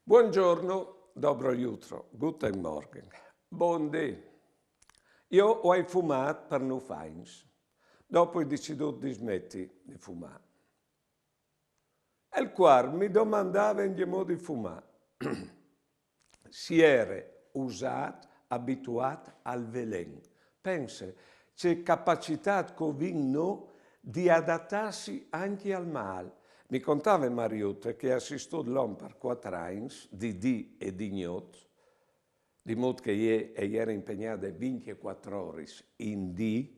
Buongiorno, dobro jutro, guten Morgen, bon dì. Io ho fumato per 9 anni, dopo ho deciso di smettere di fumare. E il cuore mi domandava in che modo di fumare. Si era usato, abituato al veleno. Pensa, c'è capacità no, di adattarsi anche al male. Mi contava Mariutte che assistò l'uomo per 4 anni, di dì e di notte, di modo che era impegnato 24 ore in dì,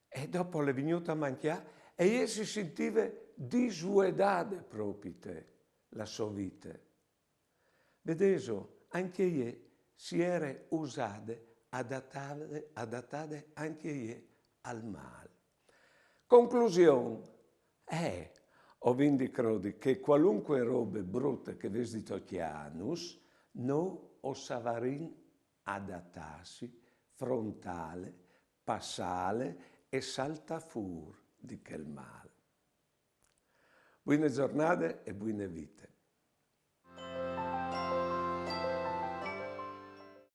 e dopo le venuta a mangiare e si sentiva disuedata proprio la sua vita. Vedeso, anche io si era usate, adattate anche io al male. Conclusione, ho vindicato che qualunque robe brutte che vesti tocchianus, no o savarin adattarsi, frontale, passale e salta fur di quel male. Buone giornate e buone vite.